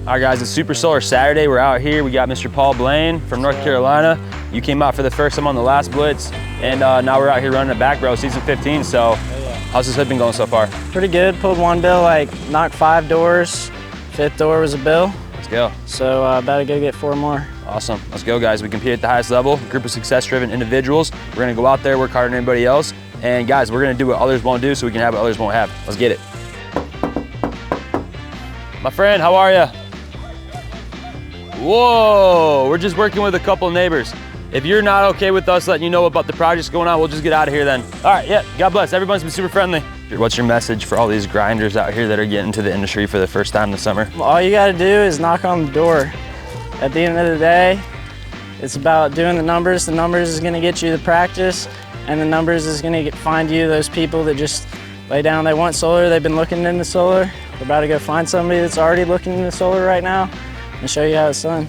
All right, guys, it's Super Solar Saturday. We're out here. We got Mr. Paul Blaine from North Carolina. You came out for the first time on the last Blitz, and now we're out here running it back, bro, season 15. So how's this hood been going so far? Pretty good. Pulled one bill, like knocked 5 doors. 5th door was a bill. Let's go. So about to go get 4 more. Awesome. Let's go, guys. We compete at the highest level, group of success-driven individuals. We're gonna go out there, work harder than anybody else. And guys, we're gonna do what others won't do so we can have what others won't have. Let's get it. My friend, how are you? Whoa, we're just working with a couple of neighbors. If you're not okay with us letting you know about the projects going on, we'll just get out of here then. All right, yeah, God bless. Everyone's been super friendly. What's your message for all these grinders out here that are getting into the industry for the first time this summer? All you gotta do is knock on the door. At the end of the day, it's about doing the numbers. The numbers is gonna get you the practice, and the numbers is gonna find you those people that just lay down, they want solar, they've been looking into solar. We're about to go find somebody that's already looking into solar right now and show you how it's done.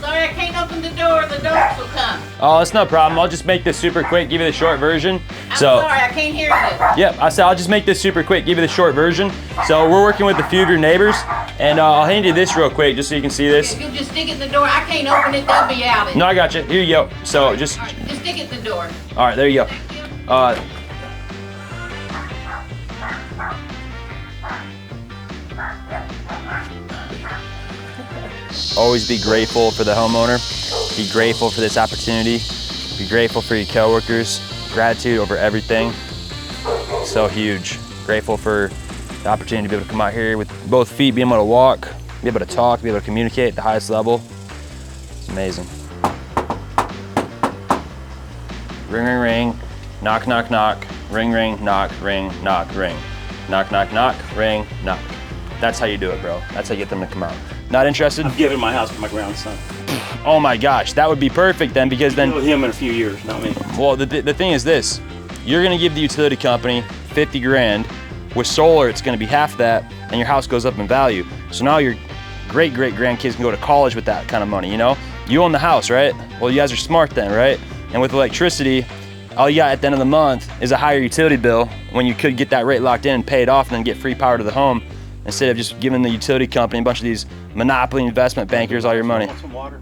Sorry, I can't open the door. The dogs will come. Oh, it's no problem. I'll just make this super quick, give you the short version. I'm sorry, I can't hear you. Yep, I said I'll just make this super quick, give you the short version. So we're working with a few of your neighbors, and I'll hand you this real quick just so you can see this. If you just stick it in the door, I can't open it, they'll be out. No, I got you. Here you go. So just stick it in the door. All right, there you go. Thank you. Always be grateful for the homeowner. Be grateful for this opportunity. Be grateful for your coworkers. Gratitude over everything. So huge. Grateful for the opportunity to be able to come out here with both feet, being able to walk, be able to talk, be able to communicate at the highest level. It's amazing. Ring, ring, ring. Knock, knock, knock. Ring, ring, knock, ring, knock, ring. Knock, knock, knock, ring, knock. That's how you do it, bro. That's how you get them to come out. Not interested? I'm giving my house to my grandson. Oh my gosh, that would be perfect then, because then... Him in a few years, not me. Well, the thing is this. You're gonna give the utility company 50 grand. With solar, it's gonna be half that, and your house goes up in value. So now your great-great-grandkids can go to college with that kind of money, you know? You own the house, right? Well, you guys are smart then, right? And with electricity, all you got at the end of the month is a higher utility bill when you could get that rate locked in and pay it off and then get free power to the home, instead of just giving the utility company a bunch of these monopoly investment bankers all your money. Some water?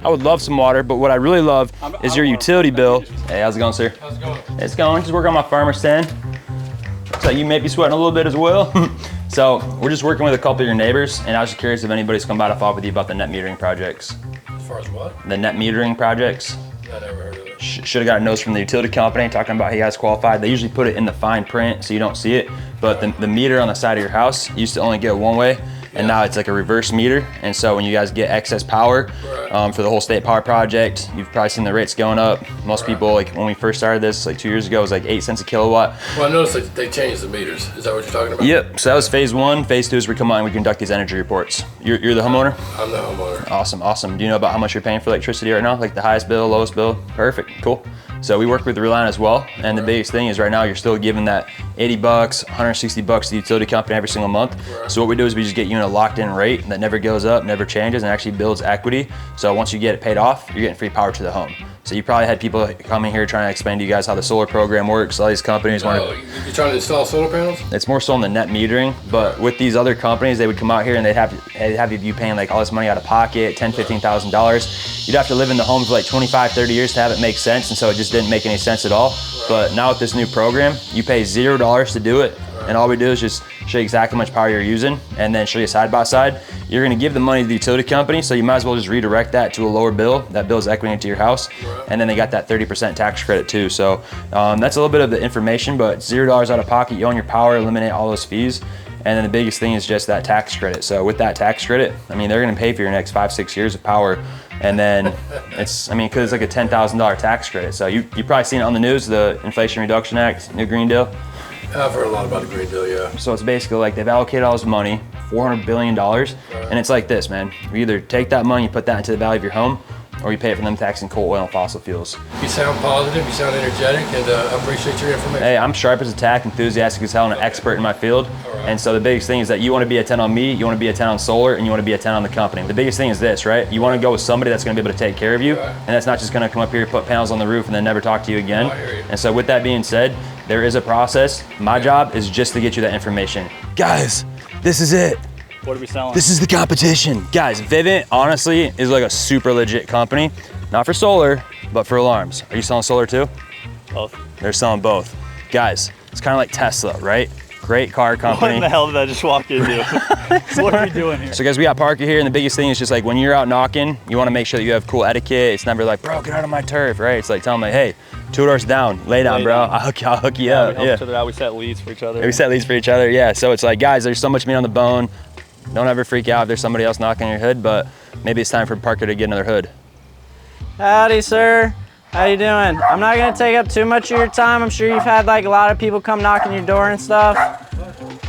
I would love some water, but what I really love is your utility bill. Hey, how's it going, sir? How's it going? It's going. Just working on my farmer stand. So you may be sweating a little bit as well. So we're just working with a couple of your neighbors, and I was just curious if anybody's come by to talk with you about the net metering projects. As far as what? The net metering projects. I never heard of it. Should have got a notice from the utility company talking about how you guys qualified. They usually put it in the fine print so you don't see it, but the meter on the side of your house used to only go one way, and now it's like a reverse meter. And so when you guys get excess power for the whole state power project, you've probably seen the rates going up. Most people, like when we first started this like 2 years ago, it was like 8 cents a kilowatt. Well, I noticed that they changed the meters. Is that what you're talking about? Yep, so that was phase 1. Phase 2 is we come on and we conduct these energy reports. You're the homeowner? I'm the homeowner. Awesome, awesome. Do you know about how much you're paying for electricity right now? Like the highest bill, lowest bill? Perfect, cool. So we work with Reliant as well, and the biggest thing is right now you're still giving that 80 bucks, 160 bucks to the utility company every single month. So what we do is we just get you in a locked in rate that never goes up, never changes, and actually builds equity. So once you get it paid off, you're getting free power to the home. So you probably had people coming here trying to explain to you guys how the solar program works. All these companies want to... You're trying to install solar panels? It's more so on the net metering, but with these other companies, they would come out here and they'd have you paying like all this money out of pocket, $10,000, $15,000. You'd have to live in the home for like 25, 30 years to have it make sense, and so it just didn't make any sense at all. But now with this new program, you pay $0 to do it, and all we do is just show you exactly how much power you're using, and then show you side by side. You're gonna give the money to the utility company, so you might as well just redirect that to a lower bill. That builds equity into your house, and then they got that 30% tax credit too. So that's a little bit of the information, but $0 out of pocket, you own your power, eliminate all those fees. And then the biggest thing is just that tax credit. So with that tax credit, I mean, they're gonna pay for your next 5, 6 years of power. And then it's, I mean, cause it's like a $10,000 tax credit. So you probably seen it on the news, the Inflation Reduction Act, new Green Deal. I've heard a lot about the Green Deal, yeah. So it's basically like they've allocated all this money, $400 billion. And it's like this, man. You either take that money, you put that into the value of your home, or you pay it for them taxing coal, oil, and fossil fuels. You sound positive, you sound energetic, and I appreciate your information. Hey, I'm sharp as a tack, enthusiastic as hell, and an expert in my field. And so the biggest thing is that you want to be a 10 on me, you want to be a 10 on solar, and you want to be a 10 on the company. The biggest thing is this, right? You want to go with somebody that's going to be able to take care of you, and that's not just going to come up here, put panels on the roof, and then never talk to you again. And so with that being said, there is a process. My job is just to get you that information. Guys, this is it. What are we selling? This is the competition. Guys, Vivint, honestly, is like a super legit company. Not for solar, but for alarms. Are you selling solar too? Both. They're selling both. Guys, it's kind of like Tesla, right? Great car company. What in the hell did I just walk into? What are we doing here? So guys, we got Parker here, and the biggest thing is just like when you're out knocking, you want to make sure that you have cool etiquette. It's never like, bro, get out of my turf, right? It's like telling them, like, hey, 2 doors down, lay down, bro. down. I'll hook you Yeah, up. we help each other out. We set leads for each other. We set leads for each other, yeah. So it's like, guys, there's so much meat on the bone. Don't ever freak out if there's somebody else knocking on your hood, but maybe it's time for Parker to get another hood. Howdy, sir. How you doing? I'm not gonna take up too much of your time. I'm sure you've had like a lot of people come knocking your door and stuff.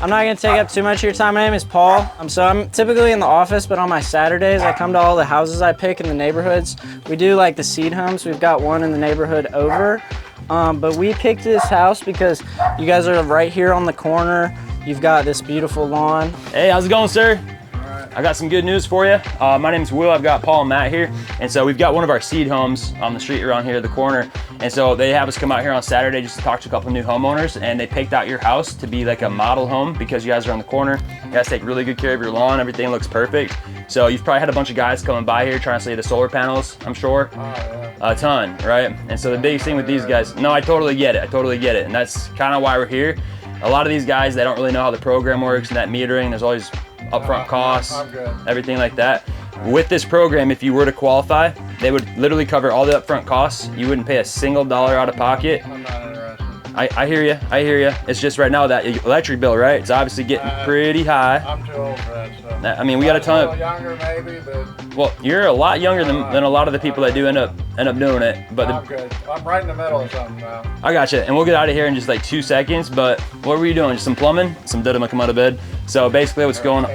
I'm not gonna take up too much of your time. My name is Paul. So I'm typically in the office, but on my Saturdays, I come to all the houses I pick in the neighborhoods. We do like the seed homes. We've got one in the neighborhood over. But we picked this house because you guys are right here on the corner. You've got this beautiful lawn. Hey, how's it going, sir? I got some good news for you. My name's Will. I've got Paul and Matt here. And so we've got one of our seed homes on the street around here at the corner. And so they have us come out here on Saturday just to talk to a couple new homeowners. And they picked out your house to be like a model home because you guys are on the corner. You guys take really good care of your lawn. Everything looks perfect. So you've probably had a bunch of guys coming by here trying to sell you the solar panels, I'm sure. A ton, right? And so the biggest thing with these guys, no, I totally get it. I totally get it. And that's kind of why we're here. A lot of these guys, they don't really know how the program works and that metering. There's always upfront costs, everything like that. With this program, if you were to qualify, they would literally cover all the upfront costs. You wouldn't pay a single dollar out of pocket. I'm not interested. I hear you. I hear you. It's just right now that electric bill, right? It's obviously getting pretty high. I'm too old for that stuff. I mean, we got a ton A of. little younger maybe, but Well, you're a lot younger than a lot of the people that do end up doing it. But I'm good. I'm right in the middle of something now. I got you, and we'll get out of here in just like 2 seconds. But what were you doing? Just some plumbing? Some did come out of bed. So basically, what's going on?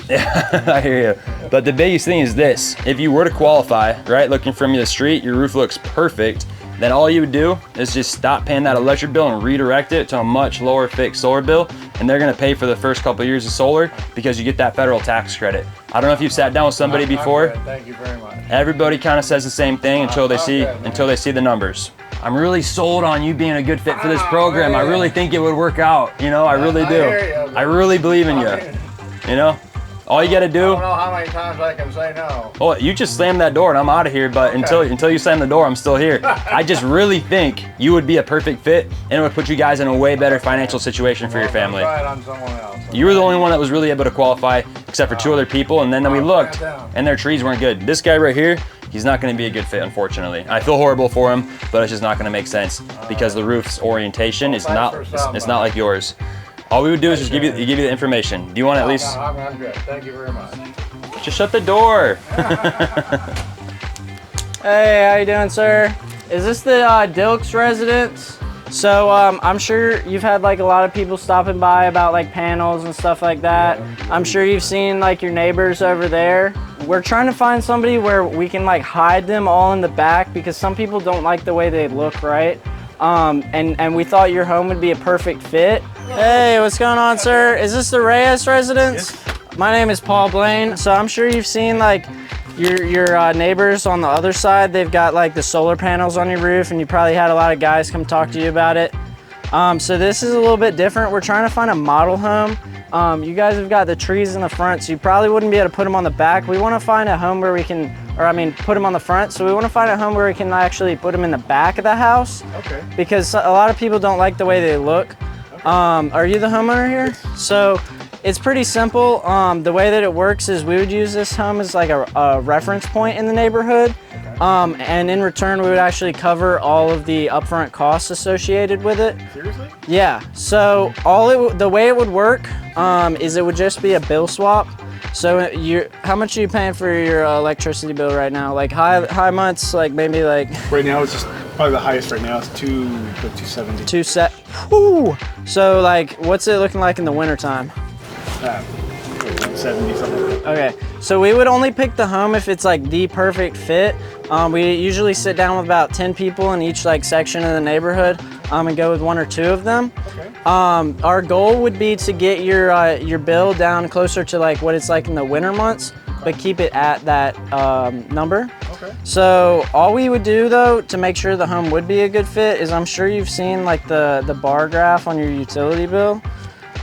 Yeah, I hear you. But the biggest thing is this: if you were to qualify, right, looking from the street, your roof looks perfect. Then all you would do is just stop paying that electric bill and redirect it to a much lower fixed solar bill, and they're gonna pay for the first couple of years of solar because you get that federal tax credit. I don't know if you've sat down with somebody before. I'm good. Thank you very much. Everybody kind of says the same thing until they see the numbers. I'm really sold on you being a good fit for this program. I really think it would work out. You know, I really do. hear you, I really believe in you. You know, all you got to I do. don't know how many times I can say no. Oh, you just slam that door and I'm out of here. But until you slam the door, I'm still here. I just really think you would be a perfect fit, and it would put you guys in a way better financial situation for your family. Try it on someone else. You were the only one that was really able to qualify, except for 2 other people. And then we looked, and their trees weren't good. This guy right here, he's not going to be a good fit, unfortunately. I feel horrible for him, but it's just not going to make sense because the roof's orientation is not. It's not like yours. All we would do is just give you the information. Do you want to at least? No, I'm good. Thank you very much. Just shut the door. Hey, how you doing, sir? Is this the Dilks residence? So I'm sure you've had like a lot of people stopping by about like panels and stuff like that. I'm sure you've seen like your neighbors over there. We're trying to find somebody where we can like hide them all in the back because some people don't like the way they look, right? And we thought your home would be a perfect fit. Hey, what's going on, sir? Is this the Reyes residence? My name is Paul Blaine. So I'm sure you've seen like your neighbors on the other side. They've got like the solar panels on your roof, and you probably had a lot of guys come talk to you about it. So this is a little bit different. We're trying to find a model home. You guys have got the trees in the front, so you probably wouldn't be able to put them on the back. We want to find a home where we can, put them on the front. So we want to find a home where we can actually put them in the back of the house. Okay. Because a lot of people don't like the way they look. Are you the homeowner here? So it's pretty simple. The way that it works is we would use this home as like a reference point in the neighborhood. And in return, we would actually cover all of the upfront costs associated with it. Seriously? Yeah, so the way it would work is it would just be a bill swap. So how much are you paying for your electricity bill right now? Like high months, like maybe like Right now, it's just probably the highest right now. It's 270. Woo! So like, what's it looking like in the wintertime? 170 something like that. Okay, so we would only pick the home if it's like the perfect fit. We usually sit down with about 10 people in each like section of the neighborhood and go with 1 or 2 of them. Okay. Our goal would be to get your bill down closer to like what it's like in the winter months, but keep it at that number. Okay. So all we would do though to make sure the home would be a good fit is I'm sure you've seen like the bar graph on your utility bill.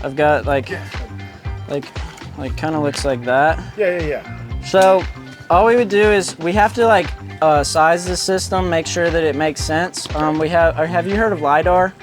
I've got like like kind of looks like that. Yeah. So all we would do is we have to like size the system, make sure that it makes sense. Have you heard of LiDAR?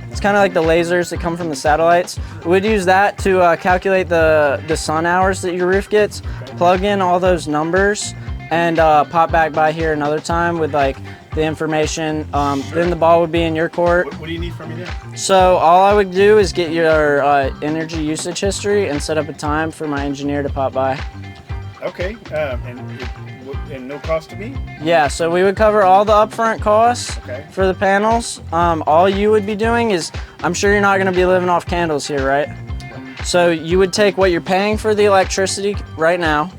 It's kind of like the lasers that come from the satellites. We'd use that to calculate the sun hours that your roof gets, plug in all those numbers, and pop back by here another time with like the information. Then the ball would be in your court. What do you need from me there? So all I would do is get your energy usage history and set up a time for my engineer to pop by. Okay, and no cost to me? Yeah, so we would cover all the upfront costs Okay. for the panels. All you would be doing is, I'm sure you're not gonna be living off candles here, right? So you would take what you're paying for the electricity right now,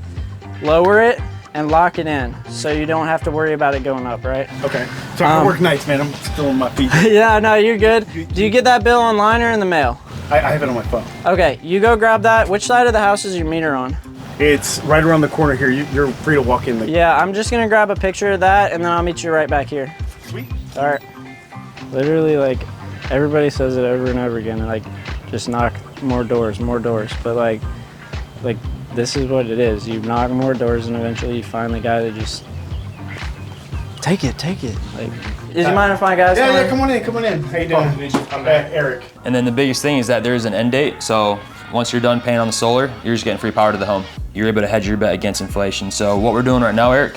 lower it, and lock it in, so you don't have to worry about it going up, right? Okay. So I work nights, man. I'm still on my feet. Yeah, no, you're good. Do you get that bill online or in the mail? I have it on my phone. Okay, you go grab that. Which side of the house is your meter on? It's right around the corner here. You're free to walk in. Yeah, I'm just gonna grab a picture of that and then I'll meet you right back here. Sweet. All right. Literally, like, everybody says it over and over again, like, just knock more doors, but like this is what it is. You knock more doors and eventually you find the guy that just take it. Like, is you mind if my guys Yeah, come on in. How you doing? Eric. And then the biggest thing is that there is an end date. So once you're done paying on the solar, you're just getting free power to the home. You're able to hedge your bet against inflation. So what we're doing right now, Eric,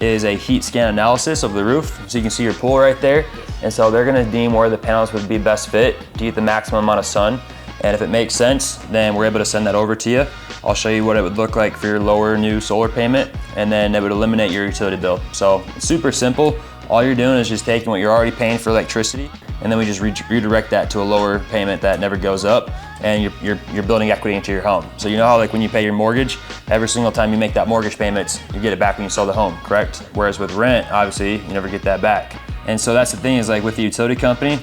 is a heat scan analysis of the roof. So you can see your pool right there. And so they're gonna deem where the panels would be best fit to get the maximum amount of sun. And if it makes sense, then we're able to send that over to you. I'll show you what it would look like for your lower new solar payment, and then it would eliminate your utility bill. So it's super simple. All you're doing is just taking what you're already paying for electricity, and then we just redirect that to a lower payment that never goes up, and you're building equity into your home. So you know how like when you pay your mortgage, every single time you make that mortgage payment, you get it back when you sell the home, correct? Whereas with rent, obviously, you never get that back. And so that's the thing is like with the utility company,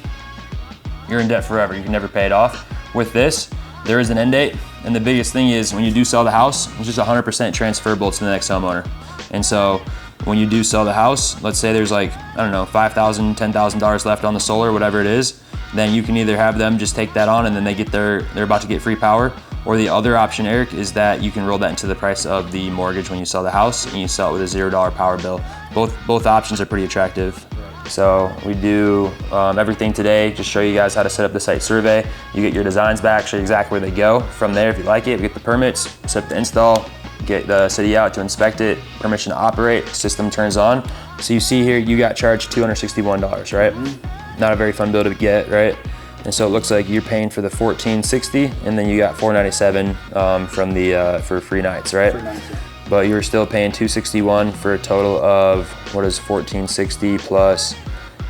you're in debt forever. You can never pay it off. With this, there is an end date. And the biggest thing is when you do sell the house, it's just 100% transferable to the next homeowner. And so when you do sell the house, let's say there's like, I don't know, $5,000, $10,000 left on the solar, whatever it is, then you can either have them just take that on and then they're about to get free power. Or the other option, Eric, is that you can roll that into the price of the mortgage when you sell the house and you sell it with a $0 power bill. Both options are pretty attractive. So we do everything today, just show you guys how to set up the site survey. You get your designs back, show you exactly where they go. From there, if you like it, we get the permits, set up the install, get the city out to inspect it, permission to operate, system turns on. So you see here, you got charged $261, right? Mm-hmm. Not a very fun bill to get, right? And so it looks like you're paying for the $1,460, and then you got $497 from the for free nights, right? Free nights, yeah. But you're still paying $261 for a total of what is $1,460 plus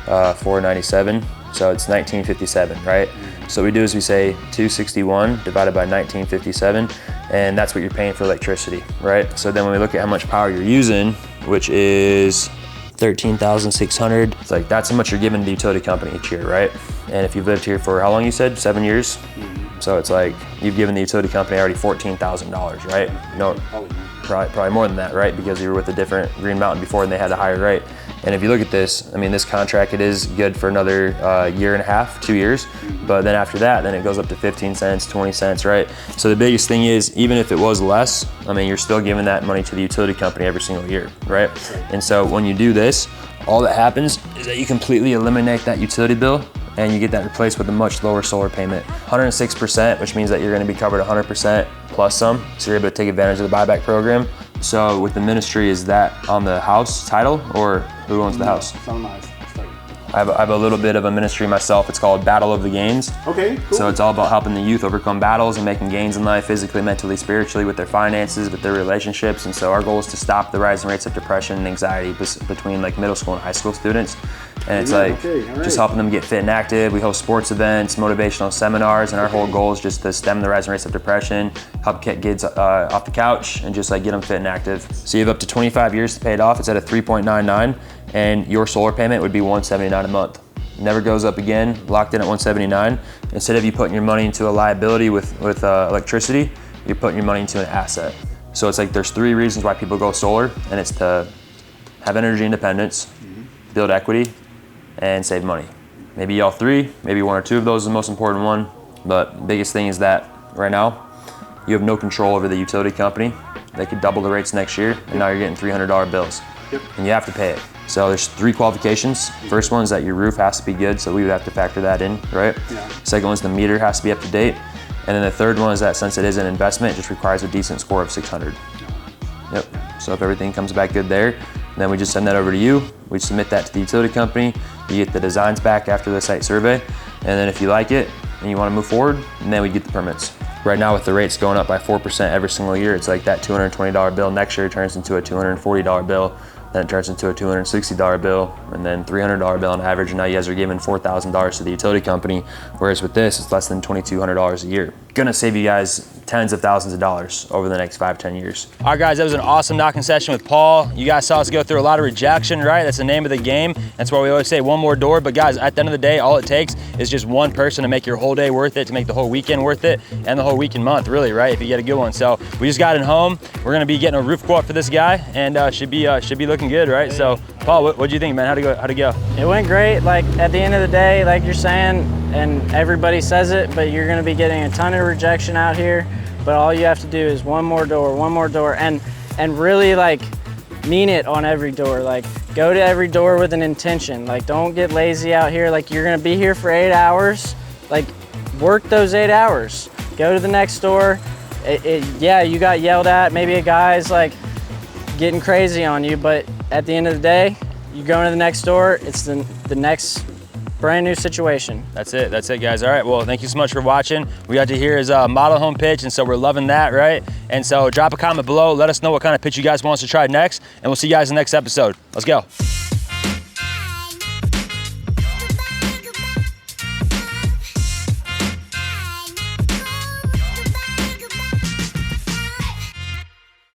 $497, so it's $1,957, right? So what we do is we say 261 divided by 1957, and that's what you're paying for electricity, right? So then when we look at how much power you're using, which is 13,600, it's like that's how much you're giving the utility company each year, right? And if you've lived here for how long you said? 7 years? Mm-hmm. So it's like you've given the utility company already $14,000, right? No, probably more than that, right? Because you were with a different Green Mountain before and they had a higher rate. And if you look at this, I mean, this contract, it is good for another year and a half, 2 years. But then after that, then it goes up to 15 cents, 20 cents, right? So the biggest thing is, even if it was less, I mean, you're still giving that money to the utility company every single year, right? And so when you do this, all that happens is that you completely eliminate that utility bill and you get that replaced with a much lower solar payment. 106%, which means that you're gonna be covered 100% plus some, so you're able to take advantage of the buyback program. So with the ministry, is that on the house title or who owns the house? It's on mine. I have a little bit of a ministry myself. It's called Battle of the Gains. Okay, cool. So it's all about helping the youth overcome battles and making gains in life, physically, mentally, spiritually, with their finances, with their relationships. And so our goal is to stop the rising rates of depression and anxiety between like middle school and high school students. And it's just helping them get fit and active. We host sports events, motivational seminars, and our whole goal is just to stem the rising rates of depression, help get kids off the couch, and just like get them fit and active. So you have up to 25 years to pay it off. It's at a 3.99, and your solar payment would be $179 a month. Never goes up again, locked in at $179. Instead of you putting your money into a liability with electricity, you're putting your money into an asset. So it's like there's 3 reasons why people go solar, and it's to have energy independence, build equity, and save money. Maybe all 3, maybe 1 or 2 of those is the most important one, but the biggest thing is that right now, you have no control over the utility company. They could double the rates next year, and now you're getting $300 bills. Yep. And you have to pay it. So there's 3 qualifications. First one is that your roof has to be good, so we would have to factor that in, right? Yeah. Second one's the meter has to be up to date. And then the third one is that since it is an investment, it just requires a decent score of 600. Yep. So if everything comes back good there, then we just send that over to you. We submit that to the utility company. You get the designs back after the site survey. And then if you like it and you want to move forward, and then we get the permits. Right now with the rates going up by 4% every single year, it's like that $220 bill next year turns into a $240 bill. Then it turns into a $260 bill, and then $300 bill on average, and now you guys are giving $4,000 to the utility company, whereas with this, it's less than $2,200 a year. Gonna save you guys tens of thousands of dollars over the next 5-10 years. All right, guys, that was an awesome knocking session with Paul. You guys saw us go through a lot of rejection, right? That's the name of the game. That's why we always say one more door, but guys, at the end of the day, all it takes is just one person to make your whole day worth it, to make the whole weekend worth it, and the whole week and month, really, right? If you get a good one. So we just got it home. We're gonna be getting a roof quote for this guy, and should be looking good, right? So, Paul, what'd you think, man? How'd it go? It went great. Like at the end of the day, like you're saying, and everybody says it, but you're gonna be getting a ton of rejection out here. But all you have to do is one more door, and really like mean it on every door. Like go to every door with an intention. Like don't get lazy out here. Like you're gonna be here for 8 hours. Like work those 8 hours. Go to the next door. Yeah, you got yelled at. Maybe a guy's like getting crazy on you, but at the end of the day, you go to the next door. It's the next brand new situation. That's it, guys. All right, well, thank you so much for watching. We got to hear his model home pitch, and so we're loving that, right? And so drop a comment below. Let us know what kind of pitch you guys want us to try next, and we'll see you guys in the next episode. Let's go.